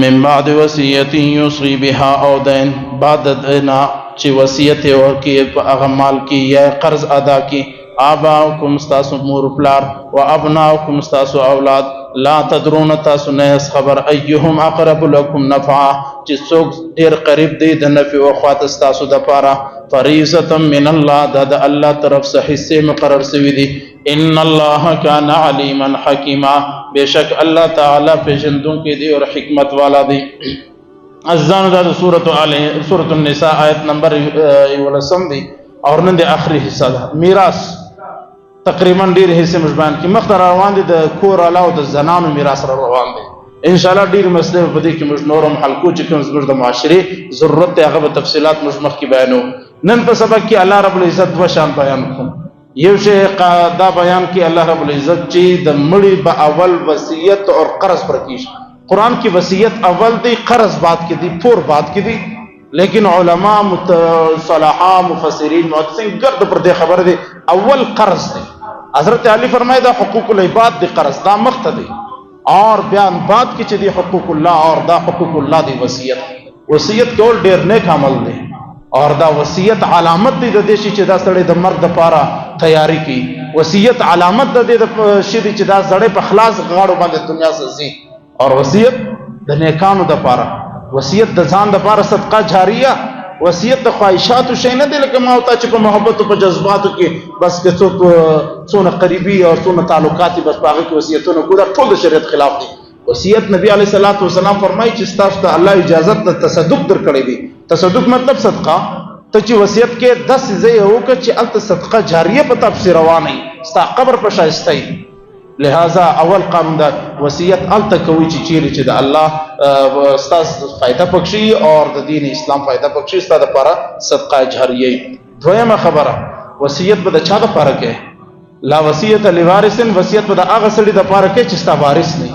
من بعد وصیت یوصی بها او دین، بعد دینا چی وصیت ورکی هغه مال کی یا قرض ادا کی. آباؤکم ستاسو مور پلار و ابناؤکم ستاسو اولاد، لا تدرون تاسو نیس خبر ایهم اقرب لکم نفعا چی څوک ډیر قریب دی د نفع او خواته ستاسو د پاره. فریضة من الله، دا د الله طرف څخه حصے مقرر شوی دی. ان الله کان علیما حکیما، بشک الله تعالی پیژندونکی دی اور حکمت والا دی. ازان دا سورۃ النساء آیت نمبر 11 دی اور نن د آخری حصہ ده. میراث تقریبا ډیر حصے مشبان کی مخ روان دي، د کور علاوه د زنانو میراث روان دي. ان شاء الله ډیر مسله په دې کې موږ نورم حلقو چې کوم زموږ د معاشري ضرورت هغه په تفصيلات موږ مخ کې بیانو. نن په سبق کې الله رب العزت و شان بیان کوم. یو شی دا بیان کې الله رب العزت چې د مړي په اول وصیت او قرض پر کیږي. قرآن کی وصیت اول دی، قرض بعد کی دی، پور بعد کی دی. لیکن علماء صلاحہ مفسرین محدثین گرد پر دے خبر دی اول قرض دی. حضرت علی فرمائے دا حقوق العباد دی قرض دا مخت دی، اور بیان بعد کی چی دی حقوق اللہ، اور دا حقوق اللہ دی وصیت. وصیت کول ډیر نیک عمل دی، اور دا وصیت علامت دی د دیشی چی دا سڑے دا مرد پارا تیاری کی. وصیت علامت دی دا شیدی چی دا سڑے پا خلاص غاڑو باندے دنیا سے زی. اور وصیت د نیکانو د پاره، وصیت د ځان د پاره صدقه جاریه. وصیت د خواهشاتو شی نه دی لکه ما او تا چې په محبت او په جذباتو کې بس که څوک څونه قریبي او څونه تعلقات بس په هغه کې وصیتونه کوي، دا ټول د شریعت خلاف دي. وصیت نبی علیه الصلاۃ والسلام فرمایي چې ستاسو ته الله اجازه د تصدق درکړی دی. تصدق مطلب صدقه. ته چې وصیت کې 10 ځای وکړه چې الته صدقه جاریه په تفسیر روانه ستا قبر په شایسته. لہذا اول قانون دا وصیت الته کوي چې چیرې چې د الله ستاسو فائدہ پکشي اور د دین اسلام فائدہ پکشي ستاسو لپاره صدقه جاریه. دویمه خبره، وصیت به د چا لپاره کې؟ لا وصیت لوارث، وصیت به د هغه سړي لپاره کې چې ستا وارث نه.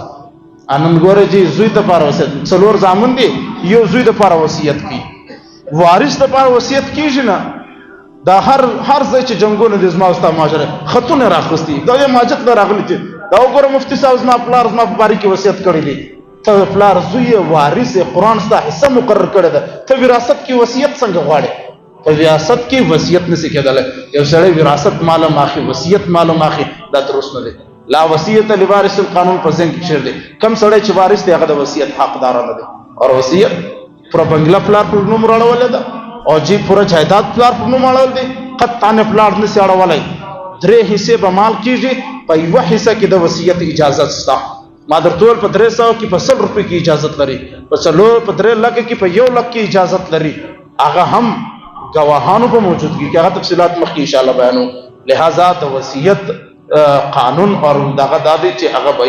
انن ګوره چې زوی ته لپاره وصیت، څلور زامن دي، یو زوی لپاره وصیت کی، وارث لپاره وصیت کیږي نه. دا هر ځای چې جنگونه د زما واستو ماجره خطونه راخستي، دا یې ماجت نه راغلي چې دا وګوره مفتی صاحب زما پلار زما په باره کې وصیت کړی دی. ته پلار زوی وارث، قرآن ستا حصه مقرر کړی ده، ته وراثت کې وصیت څنګه غواړې؟ په وراثت کې وصیت نشي کېدلی. یو سړی وراثت معلوم اخلي، وصیت معلوم اخلي، دا درست نه دی. لا وصیت لوارث قانون په ذهن کې شعر دی. کم سړی چې وارث دی هغه د وصیت حقدار نه دی. اور وصیت پورا بنگلا پلار پر نوم راړولې ده، او جی پورا جائیداد پلار پر نوم راړول دی. قطعا پلار نشي راړولای. 3 حصے به مال کیږي، په یو حصہ کې د وصیت اجازه شته. ما درتول په 300 کې په 100 روپے کې اجازه لري، په 3 لک کې په 1 لک کې اجازه لري. هغه هم گواهانو په موجودګي کې هغه تفصيلات مخکې ان شاء الله بیانو. لہذا د وصیت قانون اور دغه دادی چې هغه به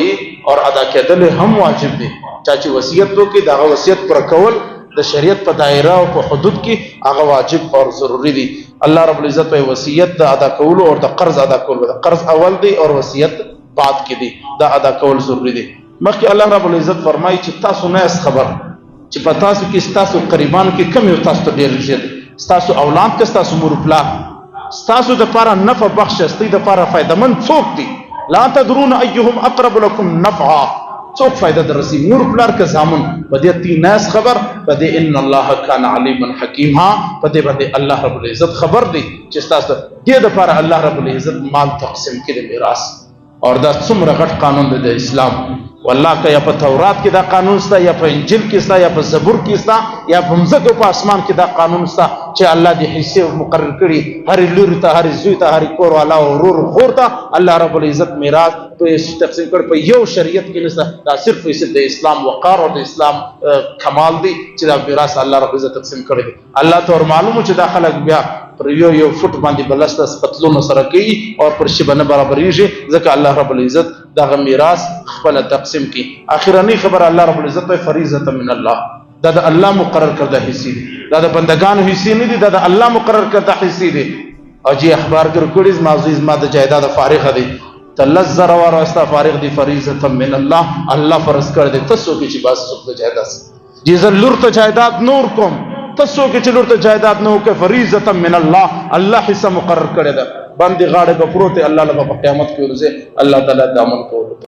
اور ادا کېدل هم واجب دي. چې وصیت وکړي دا وصیت پر کول د شریعت په دایره او په حدود کې هغه واجب اور ضروری دي. الله رب العزت په وصیت د ادا کول او د قرض ادا کول، د قرض اول دی اور وصیت بعد کې دی، دا ادا کول ضروری دي. مخکې الله رب العزت فرمایي چې تاسو نه اس خبر چې په تاسو کې تاسو قریبان کې کم یو تاسو ډیر ژر تاسو اولاد کې تاسو مور پلار تاسو د لپاره نفع بخش است، د لپاره فائدہ مند څوک دي؟ لا تدرون ایهم اقرب لكم نفعا، څوک فائدہ درسي؟ مور پلار که زامن په دې تی ناس خبر په دې ان الله کان علیما حکیما، په دې باندې الله رب العزت خبر دی چې تاسو دې د لپاره الله رب العزت مال تقسیم کړي میراث. اور دا څومره غټ قانون دی د اسلام. والله که یا په تورات کې دا قانون ستا، یا په انجیل کې ستا، یا په زبور کې ستا، یا په مځکه په اسمان کې دا قانون ستا چې الله دې حصے مقرر کړي. هر لور ته، هر زوی ته، هر کور والا او ورور خور ته الله رب العزت میراث په تقسیم کړ. په یو شریعت کې نشته، دا صرف د اسلام وقار او د اسلام کمال دی چې دا میراث الله رب العزت تقسیم کړی دی. الله ته معلومه چې دا خلک بیا پر یو فوټ باندې بلسته پتلونو سره کوي اور پر شی باندې برابرېږي، ځکه الله رب العزت دا میراث خپل تقسیم کی. اخرنی خبر الله رب العزت په فریضه من الله، دا د الله مقرر کړه حصے دي، دا د بندگانو حصے نه دي، دا د الله مقرر کړه حصے دي. او جی اخبار کړي معزز ما د جائیداد فارغ دي، تلذر اور استا فارغ دي، فریضه من الله، الله فرض کړ دي. تاسو کې چې باز څوک د جائیداد دي زلور ته جائیداد نور کوم، تاسو کې چې لور ته جائیداد نو کې فریضه من الله، الله حصہ مقرر کړی ده. باندې غاړه په پروت الله له قیامت کې ورځي الله تعالی دامن کوي.